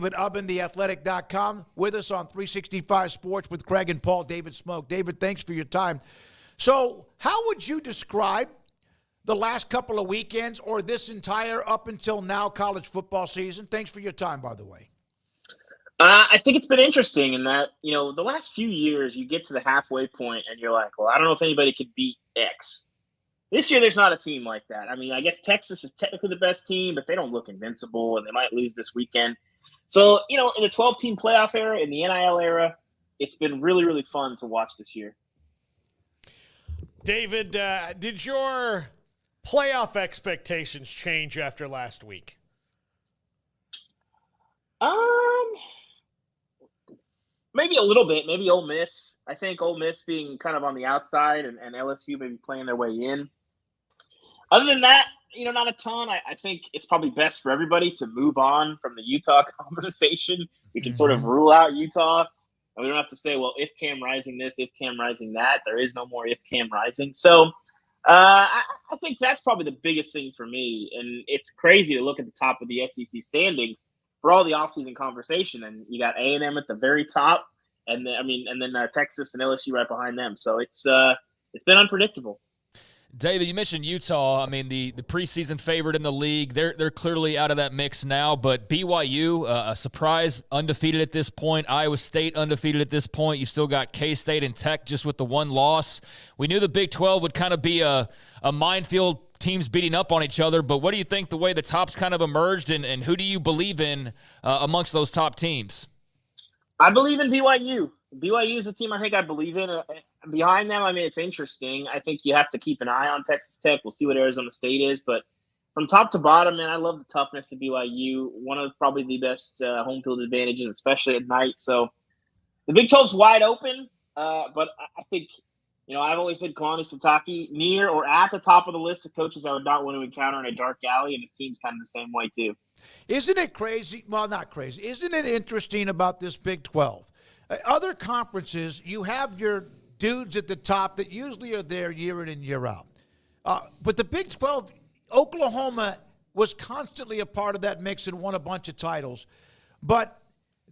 David Ubben, theathletic.com, with us on 365 Sports with Craig and Paul. David Smoke. David, thanks for your time. So how would you describe the last couple of weekends or this entire up until now college football season? Thanks for your time, by the way. I think it's been interesting in that, the last few years you get to the halfway point and you're like, well, I don't know if anybody could beat X. This year there's not a team like that. I mean, I guess Texas is technically the best team, but they don't look invincible and they might lose this weekend. So, in the 12-team playoff era, in the NIL era, it's been really, really fun to watch this year. David, did your playoff expectations change after last week? Maybe a little bit. Maybe Ole Miss. I think Ole Miss being kind of on the outside and LSU maybe playing their way in. Other than that, not a ton. I think it's probably best for everybody to move on from the Utah conversation. We can sort of rule out Utah. And we don't have to say, well, if Cam Rising this, if Cam Rising that. There is no more if Cam Rising. So I think that's probably the biggest thing for me. And it's crazy to look at the top of the SEC standings for all the offseason conversation. And you got A&M at the very top. And then Texas and LSU right behind them. So it's been unpredictable. David, you mentioned Utah. I mean, the preseason favorite in the league. They're clearly out of that mix now. But BYU, a surprise, undefeated at this point. Iowa State undefeated at this point. You still got K-State and Tech just with the one loss. We knew the Big 12 would kind of be a minefield, teams beating up on each other. But what do you think the way the top's kind of emerged, and who do you believe in amongst those top teams? I believe in BYU. BYU is a team I think I believe in. Behind them, it's interesting. I think you have to keep an eye on Texas Tech. We'll see what Arizona State is. But from top to bottom, man, I love the toughness of BYU. One of probably the best home field advantages, especially at night. So the Big 12's wide open. But I think, I've always said Kalani Sitake near or at the top of the list of coaches I would not want to encounter in a dark alley, and his team's kind of the same way too. Isn't it crazy? Well, not crazy. Isn't it interesting about this Big 12? Other conferences, you have your dudes at the top that usually are there year in and year out. But the Big 12, Oklahoma was constantly a part of that mix and won a bunch of titles. But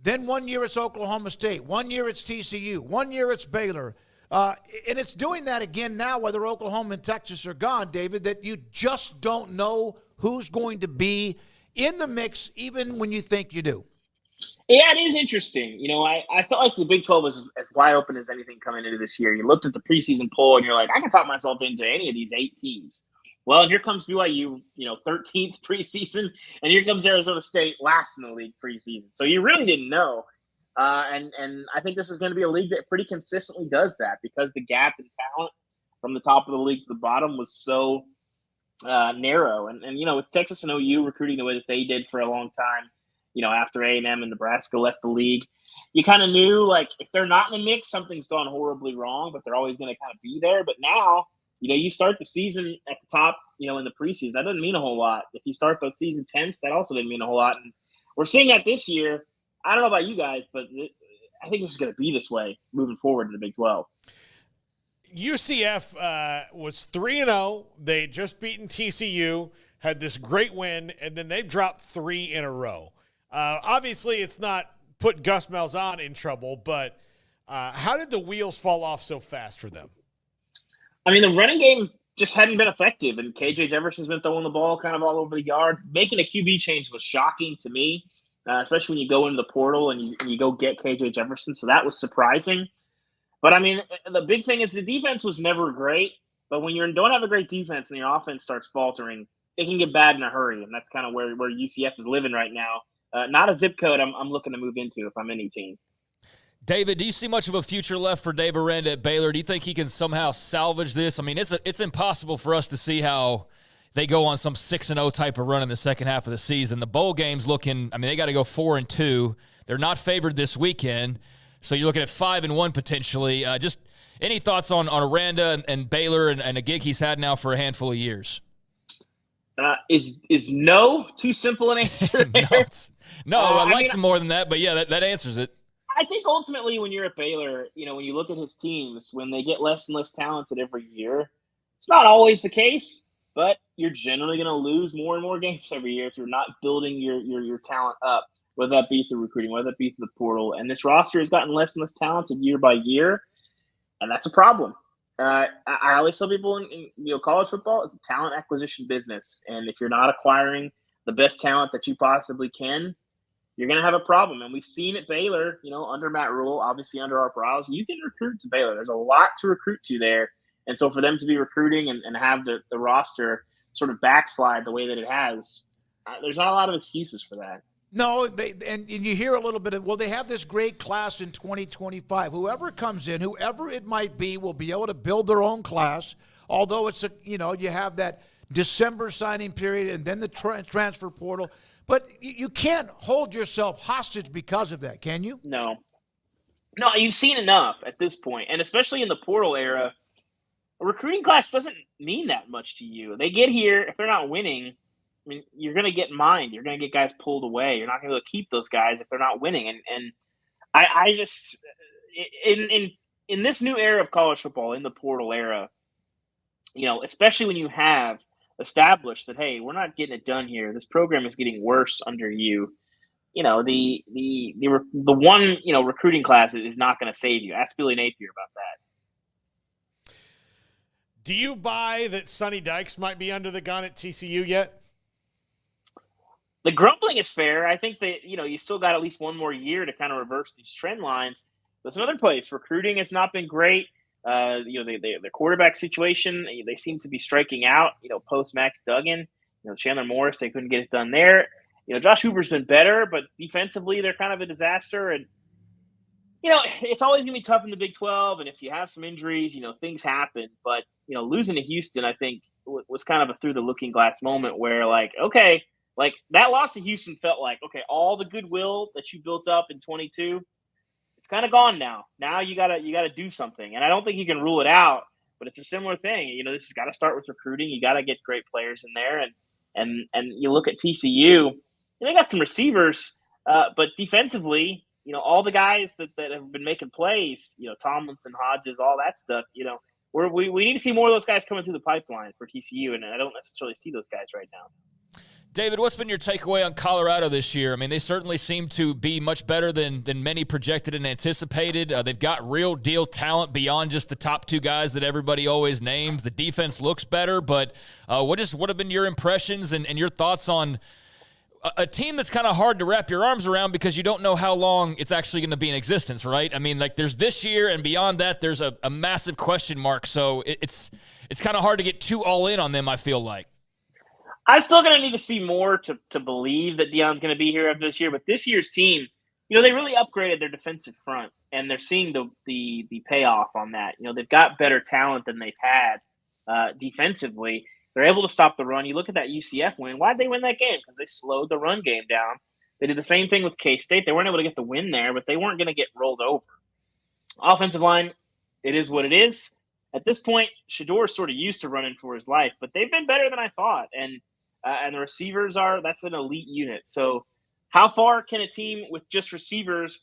then one year it's Oklahoma State. One year it's TCU. One year it's Baylor. And it's doing that again now, whether Oklahoma and Texas are gone, David, that you just don't know who's going to be in the mix even when you think you do. Yeah, it is interesting. I felt like the Big 12 was as wide open as anything coming into this year. You looked at the preseason poll and you're like, I can talk myself into any of these 8 teams. Well, and here comes BYU, 13th preseason, and here comes Arizona State last in the league preseason. So you really didn't know. And I think this is going to be a league that pretty consistently does that because the gap in talent from the top of the league to the bottom was so narrow. And with Texas and OU recruiting the way that they did for a long time, after A&M and Nebraska left the league, you kind of knew, like, if they're not in the mix, something's gone horribly wrong, but they're always going to kind of be there. But now, you start the season at the top, in the preseason. That doesn't mean a whole lot. If you start the season 10th, that also didn't mean a whole lot. And we're seeing that this year. I don't know about you guys, but I think this is going to be this way moving forward in the Big 12. UCF was 3-0. They just beaten TCU, had this great win, and then they've dropped 3 in a row. Obviously, it's not put Gus Malzahn in trouble, but how did the wheels fall off so fast for them? The running game just hadn't been effective, and KJ Jefferson's been throwing the ball kind of all over the yard. Making a QB change was shocking to me, especially when you go into the portal and you go get KJ Jefferson, so that was surprising. But, the big thing is the defense was never great, but when you don't have a great defense and your offense starts faltering, it can get bad in a hurry, and that's kind of where UCF is living right now. Not a zip code I'm looking to move into if I'm any team. David, do you see much of a future left for Dave Aranda at Baylor? Do you think he can somehow salvage this? It's impossible for us to see how they go on some 6-0 type of run in the second half of the season. The bowl game's looking, they got to go 4-2. They're not favored this weekend, so you're looking at 5-1 potentially. Just any thoughts on Aranda and Baylor and a gig he's had now for a handful of years? Is no too simple an answer there? No, I'd like some more than that, but yeah, that answers it. I think ultimately when you're at Baylor, when you look at his teams, when they get less and less talented every year, it's not always the case. but you're generally going to lose more and more games every year if you're not building your talent up, whether that be through recruiting, whether that be through the portal. And this roster has gotten less and less talented year by year, and that's a problem. I always tell people in college football is a talent acquisition business, and if you're not acquiring the best talent that you possibly can, you're going to have a problem. And we've seen at Baylor, under Matt Rule, obviously under our brows, you can recruit to Baylor. There's a lot to recruit to there. And so for them to be recruiting and have the roster sort of backslide the way that it has, there's not a lot of excuses for that. No, and you hear a little bit of, well, they have this great class in 2025. Whoever comes in, whoever it might be, will be able to build their own class. Although it's you have that December signing period and then the transfer portal. But you can't hold yourself hostage because of that, can you? No, you've seen enough at this point, and especially in the portal era, a recruiting class doesn't mean that much to you. They get here, if they're not winning, I mean, you're going to get mined. You're going to get guys pulled away. You're not going to be able to keep those guys if they're not winning. And I just in this new era of college football, in the portal era, especially when you have established that, hey, we're not getting it done here. This program is getting worse under you. The one recruiting class is not going to save you. Ask Billy Napier about that. Do you buy that Sonny Dykes might be under the gun at TCU yet? The grumbling is fair. I think that, you still got at least one more year to kind of reverse these trend lines. That's another place. Recruiting has not been great. The quarterback situation, they seem to be striking out, post Max Duggan, Chandler Morris, they couldn't get it done there. Josh Hoover's been better, but defensively they're kind of a disaster. And, it's always going to be tough in the Big 12. And if you have some injuries, things happen. But, losing to Houston, I think, was kind of a through the looking glass moment where, okay, that loss to Houston felt like, okay, all the goodwill that you built up in 22, it's kind of gone now. Now you gotta do something. And I don't think you can rule it out, but it's a similar thing. This has got to start with recruiting. You got to get great players in there. And you look at TCU, they got some receivers, but defensively, all the guys that have been making plays, Tomlinson, Hodges, all that stuff, we need to see more of those guys coming through the pipeline for TCU, and I don't necessarily see those guys right now. David, what's been your takeaway on Colorado this year? I mean, they certainly seem to be much better than many projected and anticipated. They've got real deal talent beyond just the top two guys that everybody always names. The defense looks better, but what have been your impressions and your thoughts on a team that's kind of hard to wrap your arms around because you don't know how long it's actually going to be in existence, right? I mean, there's this year, and beyond that, there's a massive question mark. So it's kind of hard to get too all in on them, I feel like. I'm still going to need to see more to believe that Deion's going to be here after this year. But this year's team, they really upgraded their defensive front, and they're seeing the payoff on that. They've got better talent than they've had defensively. They're able to stop the run. You look at that UCF win. Why did they win that game? Because they slowed the run game down. They did the same thing with K-State. They weren't able to get the win there, but they weren't going to get rolled over. Offensive line, it is what it is. At this point, Shedor's sort of used to running for his life, but they've been better than I thought. And the receivers that's an elite unit. So how far can a team with just receivers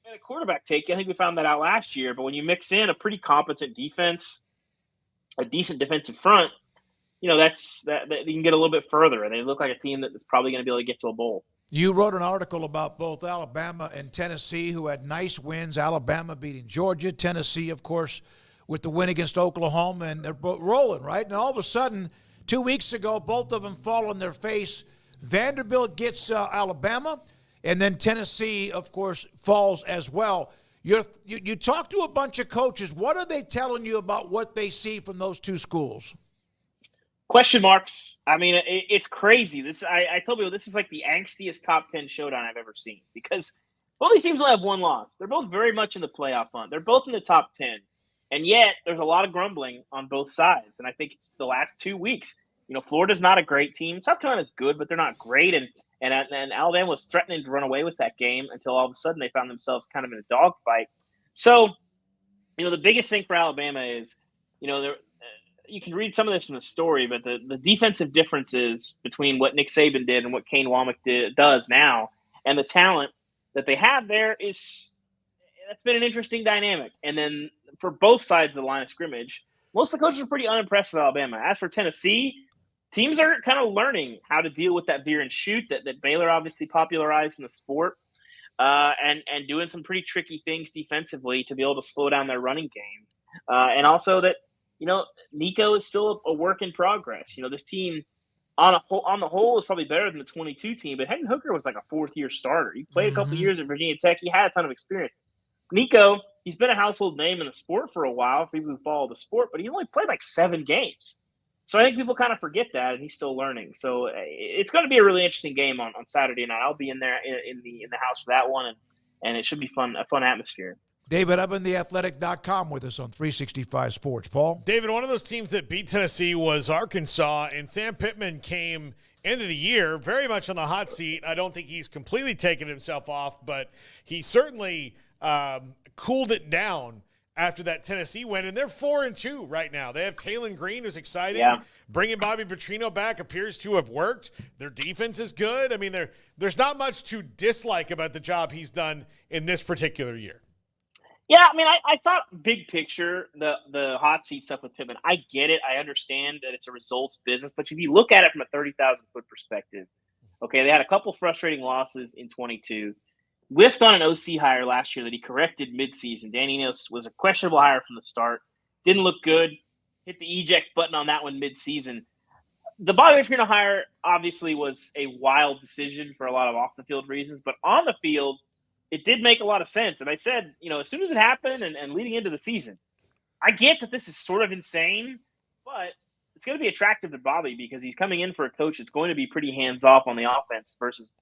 and a quarterback take? I think we found that out last year. But when you mix in a pretty competent defense, a decent defensive front, that you can get a little bit further. And they look like a team that's probably going to be able to get to a bowl. You wrote an article about both Alabama and Tennessee, who had nice wins. Alabama beating Georgia. Tennessee, of course, with the win against Oklahoma. And they're both rolling, right? And all of a sudden, 2 weeks ago, both of them fall on their face. Vanderbilt gets Alabama, and then Tennessee, of course, falls as well. You talk to a bunch of coaches. What are they telling you about what they see from those two schools? Question marks. I mean, it's crazy. I told people this is like the angstiest top 10 showdown I've ever seen because both these teams only have one loss. They're both very much in the playoff hunt. They're both in the top 10. And yet, there's a lot of grumbling on both sides. And I think it's the last 2 weeks. Florida's not a great team. South Carolina's good, but they're not great. And Alabama was threatening to run away with that game until all of a sudden they found themselves kind of in a dogfight. So, the biggest thing for Alabama is, you can read some of this in the story, but the defensive differences between what Nick Saban did and what Kane Womack does now and the talent that they have there that's been an interesting dynamic. And then for both sides of the line of scrimmage, most of the coaches are pretty unimpressed with Alabama. As for Tennessee, teams are kind of learning how to deal with that veer and shoot that Baylor obviously popularized in the sport, and doing some pretty tricky things defensively to be able to slow down their running game, and also that Nico is still a work in progress. This team on the whole is probably better than the 22 team, but Hendon Hooker was like a fourth-year starter. He played a couple of years at Virginia Tech. He had a ton of experience. Nico, he's been a household name in the sport for a while, for people who follow the sport, but he only played like 7 games. So I think people kind of forget that, and he's still learning. So it's going to be a really interesting game on Saturday night. I'll be in there in the house for that one, and it should be a fun atmosphere. David Ubben, theathletic.com, with us on 365 Sports. Paul? David, one of those teams that beat Tennessee was Arkansas, and Sam Pittman came into the year very much on the hot seat. I don't think he's completely taken himself off, but he certainly cooled it down after that Tennessee win, and they're 4-2 right now. They have Taylon Green, who's exciting. Yeah. Bringing Bobby Petrino back appears to have worked. Their defense is good. I mean, there's not much to dislike about the job he's done in this particular year. Yeah, I mean, I thought big picture, the hot seat stuff with Pittman, I get it. I understand that it's a results business. But if you look at it from a 30,000-foot perspective, okay, they had a couple frustrating losses in 22. Whiffed on an OC hire last year that he corrected midseason. Dan Enos was a questionable hire from the start. Didn't look good. Hit the eject button on that one midseason. The Bobby Petrino hire obviously was a wild decision for a lot of off-the-field reasons. But on the field, it did make a lot of sense. And I said, as soon as it happened and leading into the season, I get that this is sort of insane, but it's going to be attractive to Bobby because he's coming in for a coach that's going to be pretty hands-off on the offense versus,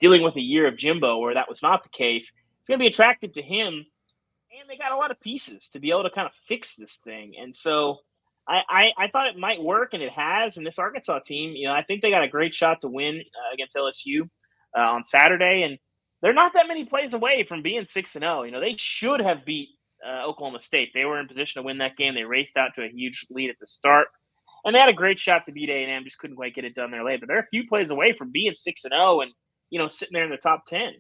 dealing with a year of Jimbo where that was not the case. It's going to be attractive to him. And they got a lot of pieces to be able to kind of fix this thing. And so I thought it might work, and it has. And this Arkansas team, I think they got a great shot to win against LSU on Saturday. And they're not that many plays away from being 6-0. They should have beat Oklahoma State. They were in position to win that game. They raced out to a huge lead at the start. And they had a great shot to beat A&M, just couldn't quite get it done there late. But they're a few plays away from being 6-0 and, sitting there in the top 10.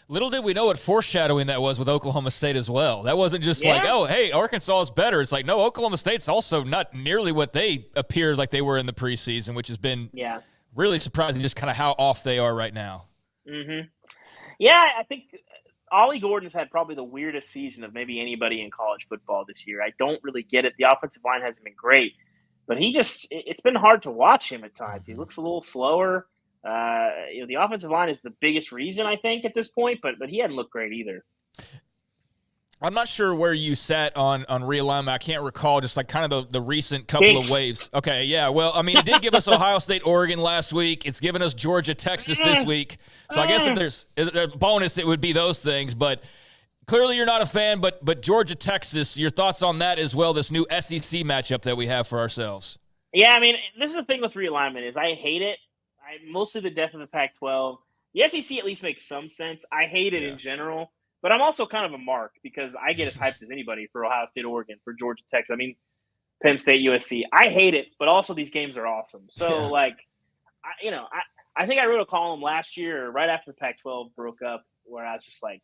Little did we know what foreshadowing that was with Oklahoma State as well. That wasn't just like, oh, hey, Arkansas is better. It's like, no, Oklahoma State's also not nearly what they appeared like they were in the preseason, which has been really surprising just kind of how off they are right now. Mm-hmm. Yeah, I think Ollie Gordon's had probably the weirdest season of maybe anybody in college football this year. I don't really get it. The offensive line hasn't been great, but it's been hard to watch him at times. He looks a little slower. The offensive line is the biggest reason, I think, at this point, but he hadn't looked great either. I'm not sure where you sat on realignment. I can't recall just like kind of the recent couple of waves. Okay, yeah. Well, I mean, it did give us Ohio State, Oregon last week. It's given us Georgia, Texas this week. So I guess if there's a bonus, it would be those things. But clearly you're not a fan, but Georgia, Texas, your thoughts on that as well, this new SEC matchup that we have for ourselves? Yeah, I mean, this is the thing with realignment is I hate it. Mostly the death of the Pac-12. The SEC at least makes some sense. I hate it in general. But I'm also kind of a mark because I get as hyped as anybody for Ohio State, Oregon, for Georgia, Texas. I mean, Penn State, USC. I hate it, but also these games are awesome. So, I think I wrote a column last year right after the Pac-12 broke up where I was just like,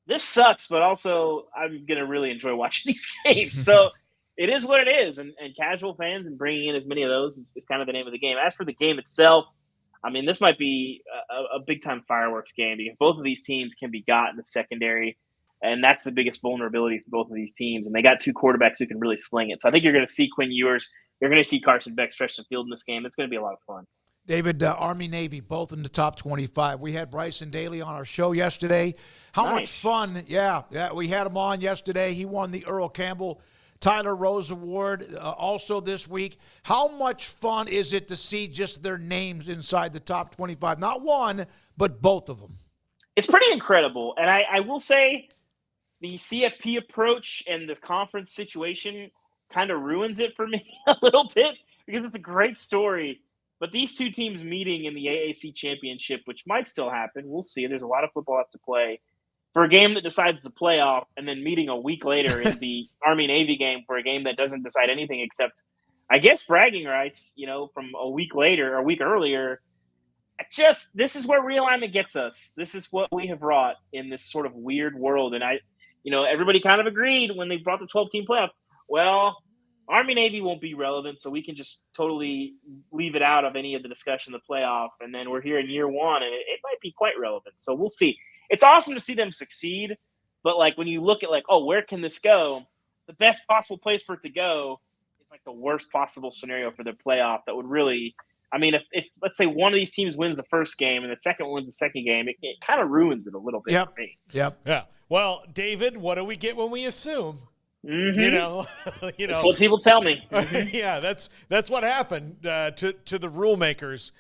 this sucks, but also I'm going to really enjoy watching these games. So it is what it is. And casual fans and bringing in as many of those is kind of the name of the game. As for the game itself, I mean, this might be a big-time fireworks game because both of these teams can be got in the secondary, and that's the biggest vulnerability for both of these teams. And they got two quarterbacks who can really sling it. So I think you're going to see Quinn Ewers. You're going to see Carson Beck stretch the field in this game. It's going to be a lot of fun. David, Army-Navy, both in the top 25. We had Bryson Daly on our show yesterday. How much fun. Yeah, we had him on yesterday. He won the Earl Campbell Tyler Rose Award also this week. How much fun is it to see just their names inside the top 25? Not one, but both of them. It's pretty incredible. And I will say the CFP approach and the conference situation kind of ruins it for me a little bit because it's a great story. But these two teams meeting in the AAC championship, which might still happen, we'll see. There's a lot of football left to play. For a game that decides the playoff and then meeting a week later in the Army-Navy game for a game that doesn't decide anything except, I guess, bragging rights, from a week later or a week earlier. This is where realignment gets us. This is what we have wrought in this sort of weird world. And everybody kind of agreed when they brought the 12-team playoff. Well, Army-Navy won't be relevant, so we can just totally leave it out of any of the discussion of the playoff. And then we're here in year one, and it might be quite relevant. So we'll see. It's awesome to see them succeed, but like when you look at like, oh, where can this go? The best possible place for it to go is like the worst possible scenario for the playoff. That would really, I mean, if let's say one of these teams wins the first game and the second one wins the second game, it kind of ruins it a little bit for me. Yep. Yeah. Well, David, what do we get when we assume? Mm-hmm. You know, That's what people tell me. Yeah, that's what happened to the rule makers.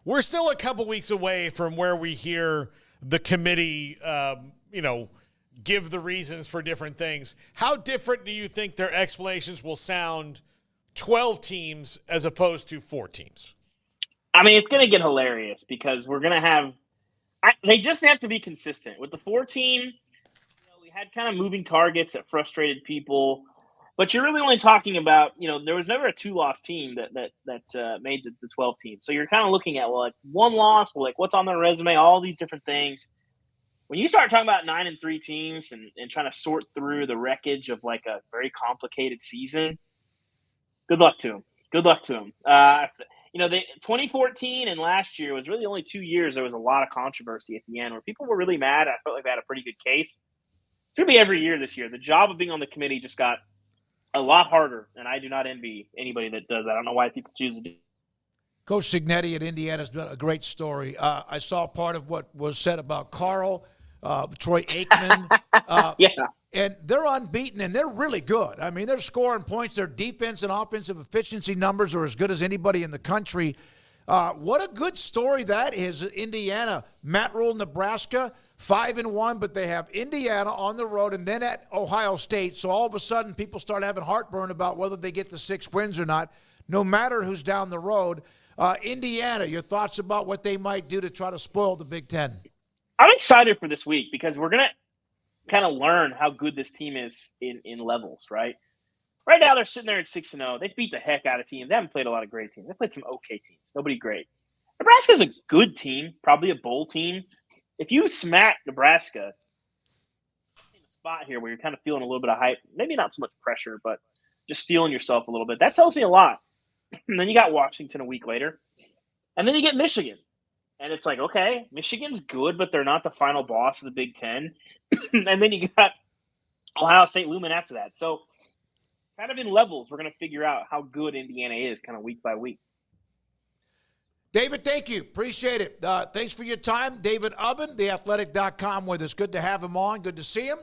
We're still a couple weeks away from where we hear the committee, give the reasons for different things. How different do you think their explanations will sound? 12 teams as opposed to 4 teams. I mean, it's going to get hilarious because we're going to have. They just have to be consistent with the 4 team. We had kind of moving targets that frustrated people, but you're really only talking about, there was never a 2-loss team that made the 12 team. So you're kind of looking at, well, like 1 loss, well, like what's on their resume, all these different things. When you start talking about 9-3 teams and trying to sort through the wreckage of like a very complicated season, good luck to them. Good luck to them. 2014 and last year was really only 2 years. There was a lot of controversy at the end where people were really mad. I felt like they had a pretty good case. It's going to be every year this year. The job of being on the committee just got a lot harder, and I do not envy anybody that does that. I don't know why people choose to do. Coach Cignetti at Indiana's done a great story. I saw part of what was said about Carl, Troy Aikman. Yeah. And they're unbeaten, and they're really good. I mean, they're scoring points. Their defense and offensive efficiency numbers are as good as anybody in the country. What a good story that is. Indiana, Matt Rule, Nebraska, 5-1, but they have Indiana on the road and then at Ohio State. So all of a sudden, people start having heartburn about whether they get the 6 wins or not, no matter who's down the road. Indiana, your thoughts about what they might do to try to spoil the Big Ten? I'm excited for this week because we're going to kind of learn how good this team is in levels, right? Right now, they're sitting there at 6-0. They beat the heck out of teams. They haven't played a lot of great teams. They played some okay teams. Nobody great. Nebraska's a good team, probably a bowl team. If you smack Nebraska in a spot here where you're kind of feeling a little bit of hype, maybe not so much pressure, but just feeling yourself a little bit, that tells me a lot. And then you got Washington a week later. And then you get Michigan. And it's like, okay, Michigan's good, but they're not the final boss of the Big Ten. And then you got Ohio State looming after that. So kind of in levels, we're going to figure out how good Indiana is kind of week by week. David, thank you. Appreciate it. Thanks for your time. David Ubben, theathletic.com with us. Good to have him on. Good to see him.